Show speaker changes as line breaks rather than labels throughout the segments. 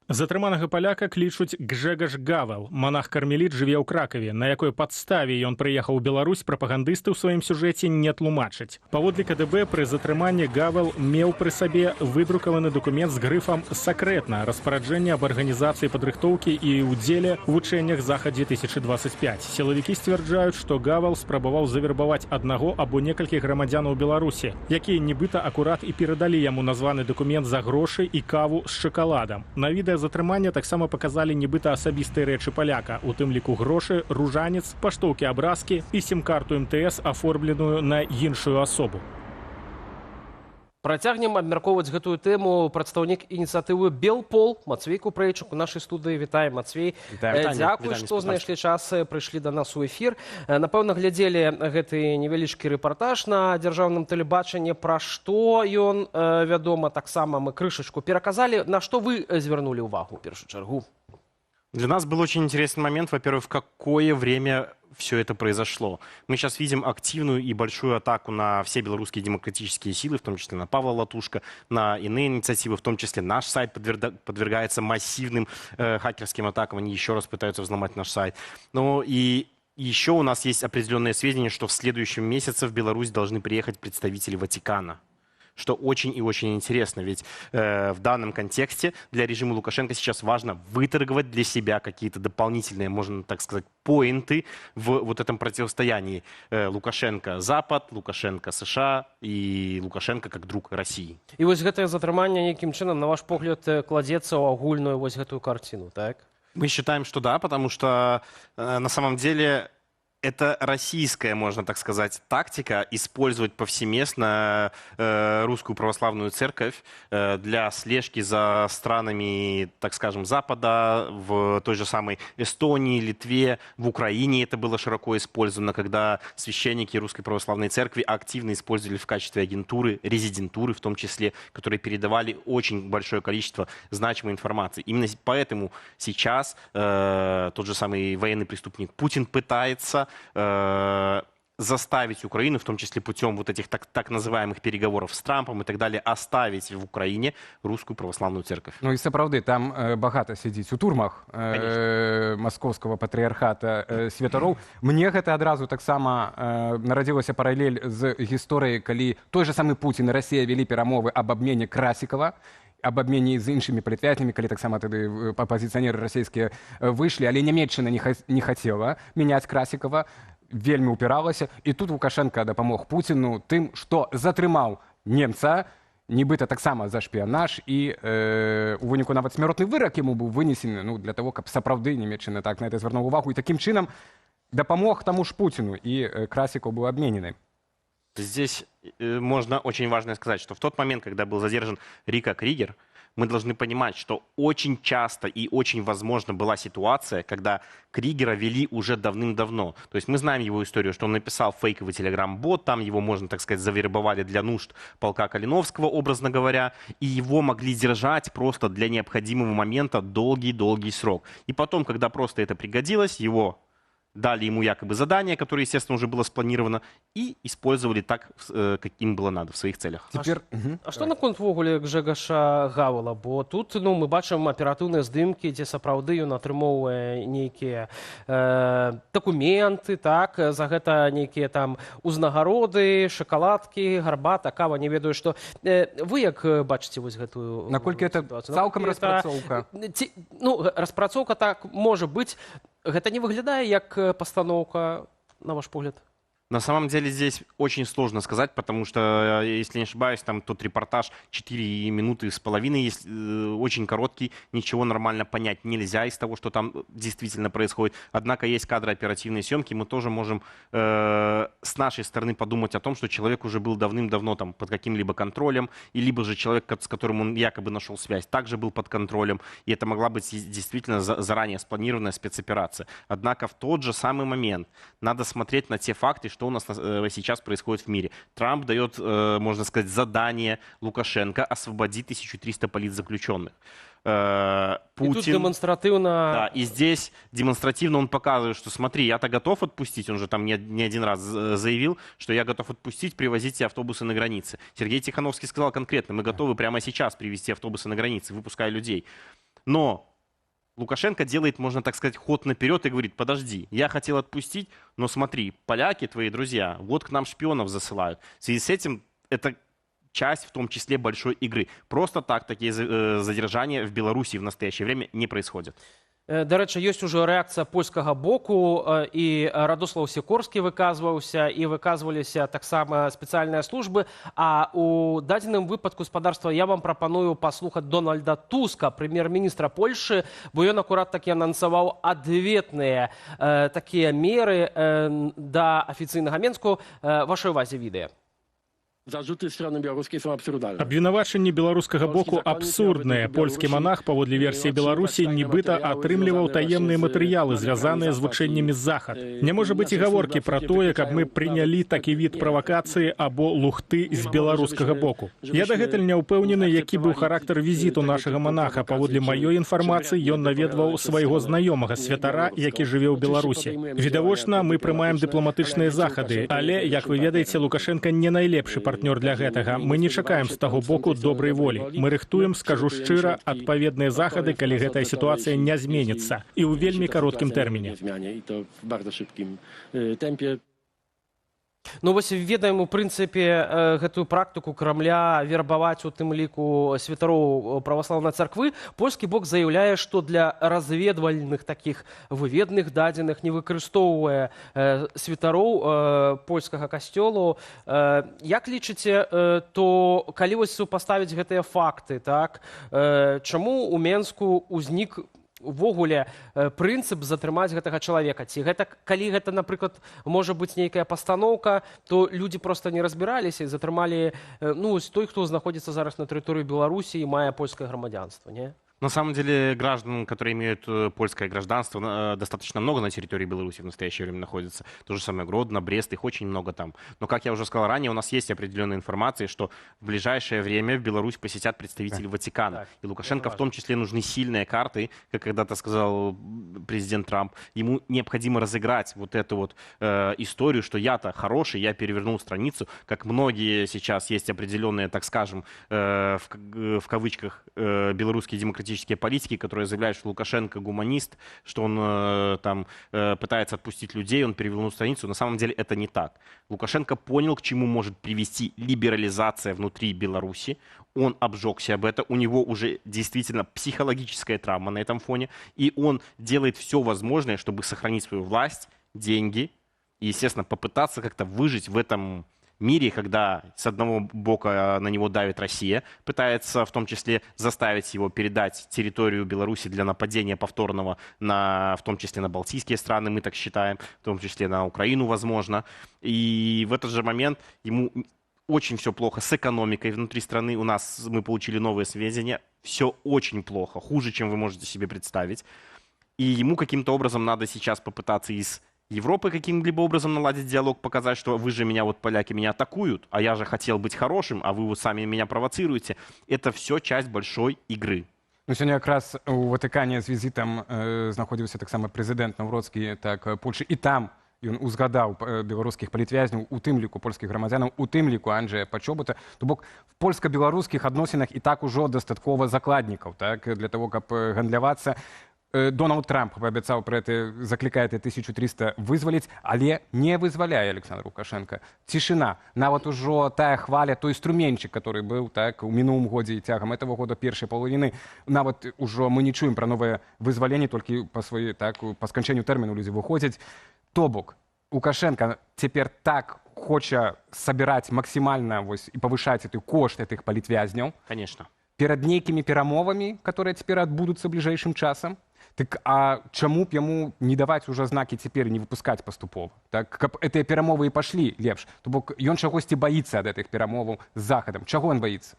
Затрыманага паляка клічуць Гжэгаш Гавел. Манах-кармеліт жыве ў Кракаве. На якой падставе ён прыехаў у Беларусь, прапагандысты ў сваім сюжэце не тлумачаць. Паводле КДБ, пры затрыманні Гавел меў пры сабе выдрукаваны дакумент з грыфам «Сакрэтна» распараджэнне аб арганізацыі падрыхтоўкі і ўдзеле ў вучэннях Захад-2025. Сілавікі сцвярджаюць, што Гавел спрабаваў завербаваць аднаго або некалькіх грамадзянаў Беларусі, якія нібыта акурат і перадалі яму названы дакумент за грошы і каву з шакаладам. На відэа затрымання таксама паказалі нібыта асабістыя рэчы паляка, у тым ліку грошы, ружанец, паштоўкі абразкі і сім-карту МТС, аформленую на іншую асобу.
Працягнем абмяркоўваць гэтую тэму прадстаўнік ініцыятывы «Белпол» Мацвей Купрэйчук у нашай студыі. Вітаем, Мацвей. Дзякуй, што знайшлі час, прыйшлі да нас у эфір. Напэўна, глядзелі гэты невялічкі рэпартаж на дзяржаўным тэлебачанні. Пра што ён вядома, таксама мы крышачку пераказалі. На што вы звярнулі ўвагу ў першую чаргу?
Для нас был очень интересный момент, во-первых, в какое время все это произошло. Мы сейчас видим активную и большую атаку на все белорусские демократические силы, в том числе на Павла Латушко, на иные инициативы, в том числе наш сайт подвергается массивным хакерским атакам, они еще раз пытаются взломать наш сайт. Ну и еще у нас есть определенные сведения, что в следующем месяце в Беларусь должны приехать представители Ватикана. Что очень и очень интересно, ведь в данном контексте для режима Лукашенко сейчас важно выторговать для себя какие-то дополнительные, можно так сказать, поинты в вот этом противостоянии. Лукашенко Запад, Лукашенко США и Лукашенко как друг России.
І вось гэтае затрыманне якім чынам, на ваш погляд, кладзецца ў агульную вось гэтую картину, так?
Мы считаем, что да, потому что на самом деле это российская, можно так сказать, тактика использовать повсеместно русскую православную церковь для слежки за странами, так скажем, Запада, в той же самой Эстонии, Литве, в Украине это было широко использовано, когда священники русской православной церкви активно использовали в качестве агентуры, резидентуры в том числе, которые передавали очень большое количество значимой информации. Именно поэтому сейчас тот же самый военный преступник Путин пытается заставить Украину, в том числе путем вот этих так называемых переговоров с Трампом и так далее, оставить в Украине русскую православную церковь.
Ну і сапраўды, там багата сядзіць у турмах маскоўскага патрыархата святароў. Мне гэта адразу таксама нарадзілася паралель з гісторыяй, калі той же самы Путін і Расія вялі перамовы аб абмене Красікава, об обмене з іншымі палітвязнямі, калі таксама тады апазіцыянеры расійскія выйшлі, але Нямецчына не хацела мяняць Красікава, вельмі упіралася, і тут Лукашенко дапамог Пуціну тым, што затрымаў немца, нібыта таксама за шпіянаж, і у выніку нават смяротны вырак яму быў вынесены, ну, для того, каб сапраўды Нямецчына так на гэта звярнуў увагу, і такім чынам дапамог таму ж Пуціну, і Красікаў быў абменены.
Здесь можно очень важно сказать, что в тот момент, когда был задержан Рика Кригер, мы должны понимать, что очень часто и очень возможно была ситуация, когда Кригера вели уже давным-давно. То есть мы знаем его историю, что он написал фейковый телеграм-бот, там его, можно так сказать, завербовали для нужд полка Калиновского, образно говоря, и его могли держать просто для необходимого момента долгий-долгий срок. И потом, когда просто это пригодилось, его дали ему якобы задание, которое, естественно, уже было спланировано, и использовали так, как им было надо, в своих целях.
А што наконт ввогуле Гжэгаша Гавела? Бо тут мы бачым аператыўныя здымкі, дзе сапраўды ён атрымоўвае нейкія дакументы, так, за гэта нейкія там узнагароды, шакаладкі, гарбата, кава, не ведаю што. Вы як бачыце вось гэтую сітуацыю?
Наколькі это цалкам распрацоўка?
Ну, распрацоўка так можа быць. Гэта не выглядае як пастаноўка, на ваш погляд?
На самом деле здесь очень сложно сказать, потому что, если не ошибаюсь, там тот репортаж 4 минуты с половиной, очень короткий, ничего нормально понять нельзя из того, что там действительно происходит. Однако есть кадры оперативной съемки, мы тоже можем с нашей стороны подумать о том, что человек уже был давным-давно там под каким-либо контролем, и либо же человек, с которым он якобы нашел связь, также был под контролем, и это могла быть действительно заранее спланированная спецоперация. Однако в тот же самый момент надо смотреть на те факты, что у нас сейчас происходит в мире. Трамп дает, можно сказать, задание Лукашенко освободить 1300 политзаключенных. Путин,
и тут демонстративно...
Да, и здесь демонстративно он показывает, что смотри, я-то готов отпустить, он же там не один раз заявил, что я готов отпустить, привозите автобусы на границе. Сергей Тихановский сказал конкретно, мы готовы прямо сейчас привезти автобусы на границе, выпуская людей. Но Лукашенко делает, можно так сказать, ход наперед и говорит: подожди, я хотел отпустить, но смотри, поляки, твои друзья, вот к нам шпионов засылают. В связи с этим это часть, в том числе, большой игры. Просто так такие задержания в Беларуси в настоящее время не происходят.
До рэчы, ёсць ужо рэакцыя польскага боку, і Радослаў Сікорскі выказваўся, і выказваліся таксама спецыяльныя службы. А у дадзеным выпадку, спадарства, я вам прапаную паслухаць Дональда Туска, прэм'ер-міністра Польшы, бо ён акурат такі анансаваў адветныя такія меры да афіцыйнага Менску. Вашай увазе відэа.
Zarzuty strony białoruskiej są absurdalne.
Абвінавачанні беларускага боку абсурдныя. Польскі манах, паводле версіі Беларусі, нібыта атрымліваў таемныя матэрыялы, звязаныя з вучэннямі захад. Не можа быць і гаворкі пра тое, каб мы прынялі такі від правакацыі або лухты з беларускага боку. Я дагэтуль не ўпэўнены, які быў характар візіту нашага манаха. Паводле маёй інфармацыі, ён наведваў свайго знаёмага святара, які жыве ў Беларусі. Відавочна, мы прымаем дыпламатычныя захады, але, як вы ведаеце, Лукашенко не найлепшы партнёр для гэтага. Мы не чакаем з таго боку добрай волі. Мы рыхтуем, скажу шчыра, адпаведныя захады, калі гэтая сітуацыя не зменіцца. І ў вельмі кароткім тэрміне.
I to w bardzo szybkim tempie.
Ну вось ведаем у прынцыпе гэтую практыку Крамля вербаваць у тым ліку святароў праваслаўнай царквы. Польскі бок заяўляе, што для разведвальных такіх выведных дадзеных не выкарыстоўвае святароў польскага касцёлу. Як лічыце, то калі вось супаставіць гэтыя факты, так, чаму ў Менску ўзнік увогуле прынцып затрымаць гэтага чалавека? Ці гэта, калі гэта, напрыклад, можа быць нейкая пастаноўка, то людзі проста не разбіраліся і затрымалі, ну, той, хто знаходзіцца зараз на тэрыторыі Беларусі і мае польскае грамадзянства, не?
На самом деле граждан, которые имеют польское гражданство, достаточно много на территории Беларуси в настоящее время находится. То же самое Гродно, Брест, их очень много там. Но, как я уже сказал ранее, у нас есть определенная информация, что в ближайшее время в Беларусь посетят представители Ватикана.
Так,
и Лукашенко в том числе нужны сильные карты, как когда-то сказал президент Трамп. Ему необходимо разыграть вот эту вот историю, что я-то хороший, я перевернул страницу. Как многие сейчас есть определенные, так скажем, в кавычках, белорусские демократические политики, которые заявляют, что Лукашенко гуманист, что он там пытается отпустить людей, он перевернул страницу. На самом деле это не так. Лукашенко понял, к чему может привести либерализация внутри Беларуси. Он обжегся об этом, у него уже действительно психологическая травма на этом фоне, и он делает все возможное, чтобы сохранить свою власть, деньги и, естественно, попытаться как-то выжить в этом мире, когда с одного бока на него давит Россия, пытается в том числе заставить его передать территорию Беларуси для нападения повторного, в том числе на балтийские страны, мы так считаем, в том числе на Украину, возможно. И в этот же момент ему очень все плохо с экономикой внутри страны. Мы получили новые сведения. Все очень плохо, хуже, чем вы можете себе представить. И ему каким-то образом надо сейчас попытаться из Европы каким-либо образом наладить диалог, показать, что вы же меня, вот поляки меня атакуют, а я же хотел быть хорошим, а вы вот сами меня провоцируете. Это все часть большой игры.
Ну, сёння якраз у Ватыкане з візітам знаходзіўся таксама прэзідэнт Наўроцкі, так, Польшы, і там ён узгадаў беларускіх палітвязняў, у тым ліку польскіх грамадзянаў, у тым ліку Анджэя Пачобута. То бок в польска-беларускіх адносінах і так ужо дастаткова закладнікаў, так, для того, каб гандлявацца. Дональд Трамп паабяцаў пра гэта, заклікае 1300 вызваліць, але не вызваляе Александр Лукашенко. Цішына. Нават ужо тая хваля, той струменчык, который быў, так, у мінулым годзе і цягам этого года першай паловіны, нават ужо мы не чуем пра новае вызваленне, толькі па сканчэнню тэрміну людзі выходзяць. То бок Лукашенко цяпер так хоча сабіраць максімальна і павышаць кошт гэтых палітвязняў.
Конечно.
Перад нейкімі перамовамі, которые цяпер адбудуцца бліжэйшым часам. Так а чаму б яму не даваць уже знакі цяпер не выпускаць паступова? Так, каб гэтыя перамовы і пашлі лепш. То бок ён чагосьці баіцца ад гэтых перамоваў з Захадам. Чаго ён баіцца?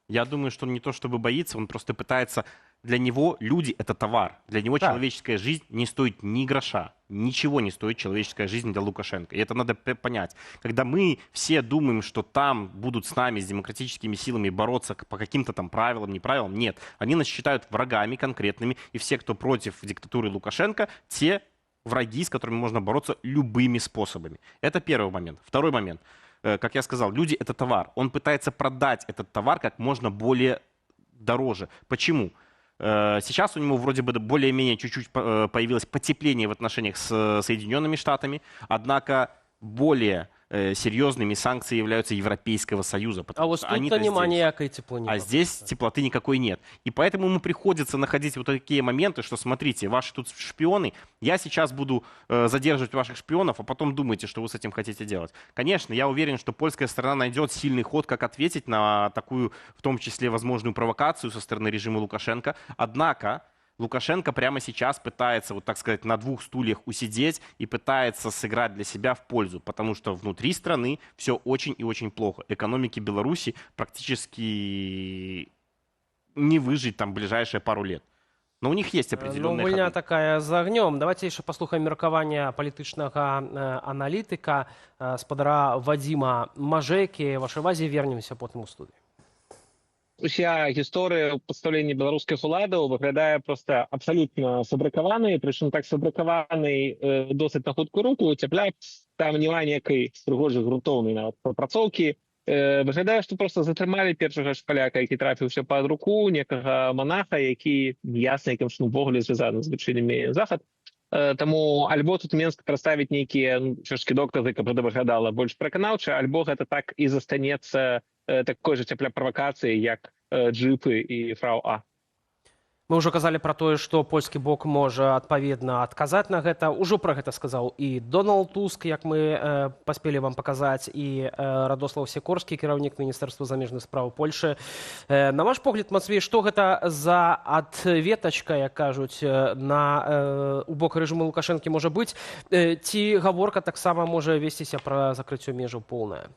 Я думаю, что он не то чтобы боится, он просто пытается... Для него люди — это товар. Для него человеческая жизнь не стоит ни гроша. Ничего не стоит человеческая жизнь для Лукашенко. И это надо понять. Когда мы все думаем, что там будут с нами, с демократическими силами бороться по каким-то там правилам, неправилам, нет. Они нас считают врагами конкретными. И все, кто против диктатуры Лукашенко, те враги, с которыми можно бороться любыми способами. Это первый момент. Второй момент. Как я сказал, люди — это товар. Он пытается продать этот товар как можно более дороже. Почему? Сейчас у него вроде бы более-менее чуть-чуть появилось потепление в отношениях с Соединенными Штатами, однако более серьезными санкции являются Европейского Союза.
А вот тут нема ніякої теплоты.
А здесь теплоты никакой нет. И поэтому ему приходится находить вот такие моменты, что смотрите, ваши тут шпионы, я сейчас буду задерживать ваших шпионов, а потом думайте, что вы с этим хотите делать. Конечно, я уверен, что польская сторона найдет сильный ход, как ответить на такую, в том числе, возможную провокацию со стороны режима Лукашенко. Однако Лукашенко прямо сейчас пытается, вот так сказать, на двух стульях усидеть и пытается сыграть для себя в пользу, потому что внутри страны все очень и очень плохо. Экономике Беларуси практически не выжить там ближайшие пару лет. Но у них есть определенные
гульня
ходы.
такая з агнём. Давайте яшчэ паслухаем меркаванне палітычнага аналітыка спадара Вадзіма Мажэкі. Вашай увазе вернемся потым у студыю.
Уся гісторыя пастаўлення беларускіх уладаў выглядае проста абсалютна сфабрыкаванай, прычым так сфабрыкаванай досыць на хуткую руку, цяпляк там няма некай прыгожай грунтоўнай нават прапрацоўкі. Выглядае, што проста затрымалі першага ж паляка, які трапіўся пад руку, некага манаха, які ясна якім чынам увогуле звязаны з звычайнымі захад. Таму альбо тут Менск прадставіць нейкія чэшскі доказы, каб гэта выглядала больш пераканаўча, альбо гэта так і застанецца такой же цяпля правакацыі, як джипы і фрау А.
Мы ўжо казалі пра тое, што польскі бок можа адпаведна адказаць на гэта. Ужо пра гэта сказаў і Дональд Туск, як мы паспелі вам паказаць, і Радослаў Сікорскі, кіраўнік Міністэрства замежных спраў Польшы. На ваш погляд, Мацвей, што гэта за адветачка, як кажуць, у бок рэжыму Лукашэнкі можа быць? Ці гаворка таксама можа весціся пра закрыццё межаў поўнае?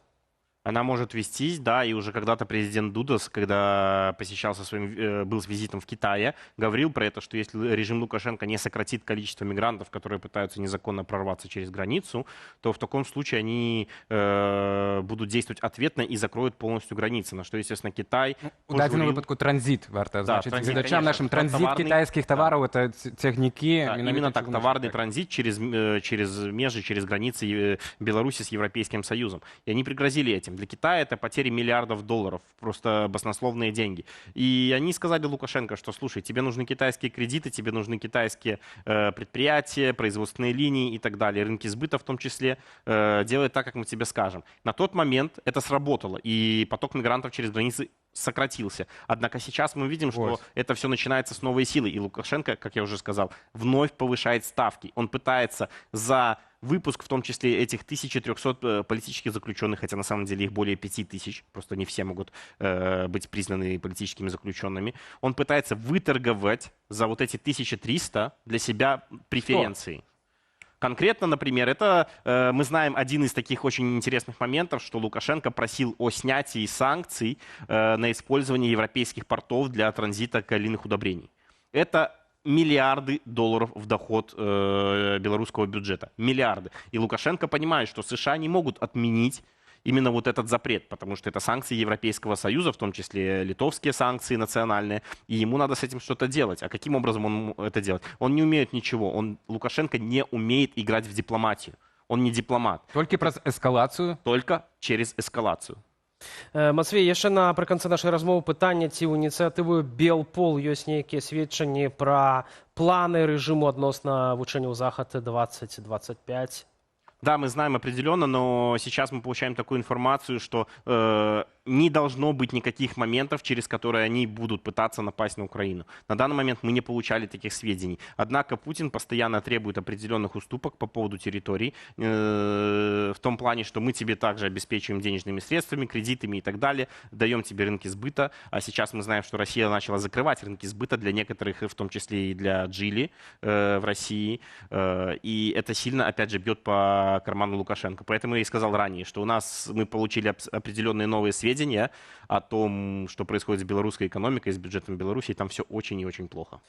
Она может вестись, да, и уже когда-то президент Дудас, когда был с визитом в Китае, говорил про это, что если режим Лукашенко не сократит количество мигрантов, которые пытаются незаконно прорваться через границу, то в таком случае они будут действовать ответно и закроют полностью границы, на что, естественно, Китай...
У дадзеным выпадку транзит, варта значить, глядачам нашим транзит китайских товаров, это цягнікі.
Да, именно так, товарный транзит через межи, через границы Беларуси с Европейским Союзом. И они пригрозили этим. Для Китая это потери миллиардов долларов, просто баснословные деньги. И они сказали Лукашенко, что, слушай, тебе нужны китайские кредиты, тебе нужны китайские предприятия, производственные линии и так далее, рынки сбыта в том числе, делай так, как мы тебе скажем. На тот момент это сработало, и поток мигрантов через границы сократился. Однако сейчас мы видим, что это все начинается с новой силы. И Лукашенко, как я уже сказал, вновь повышает ставки. Он пытается за выпуск, в том числе этих 1300 политических заключенных, хотя на самом деле их более 5000, просто не все могут быть признаны политическими заключенными. Он пытается выторговать за вот эти 1300 для себя преференции. Конкретно, например, это мы знаем один из таких очень интересных моментов, что Лукашенко просил о снятии санкций на использование европейских портов для транзита калийных удобрений. Это миллиарды долларов в доход белорусского бюджета. Миллиарды. И Лукашенко понимает, что США не могут отменить именно вот этот запрет, потому что это санкции Европейского Союза, в том числе литовские санкции национальные, и ему надо с этим что-то делать. А каким образом он это делает? Он не умеет ничего. Лукашенко не умеет играть в дипломатию. Он не дипломат.
Только про эскалацию?
Только через эскалацию.
Мацвей, яшчэ напрыканцы нашай размовы пытанне, ці ў ініцыятывы Белпол ёсць нейкія сведчанні пра планы рэжыму адносна вучэнняў Захад 2025?
Да, мы знаем определенно, но сейчас мы получаем такую информацию, что не должно быть никаких моментов, через которые они будут пытаться напасть на Украину. На данный момент мы не получали таких сведений. Однако Путин постоянно требует определенных уступок по поводу территорий, в том плане, что мы тебе также обеспечиваем денежными средствами, кредитами и так далее, даем тебе рынки сбыта. А сейчас мы знаем, что Россия начала закрывать рынки сбыта для некоторых, в том числе и для Джили в России. И это сильно, опять же, бьет по карману Лукашенко. Поэтому я и сказал ранее, что мы получили определенные новые сведения о том, что происходит с белорусской экономикой, с бюджетом Беларуси, и там все очень и очень плохо.